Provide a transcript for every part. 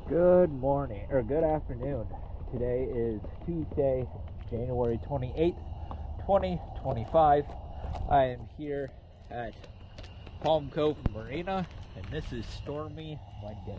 Good morning, or good afternoon. Today is Tuesday, January 28th, 2025. I am here at Palm Cove Marina, and this is Stormy Monday.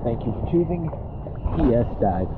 Thank you for choosing PS Dive.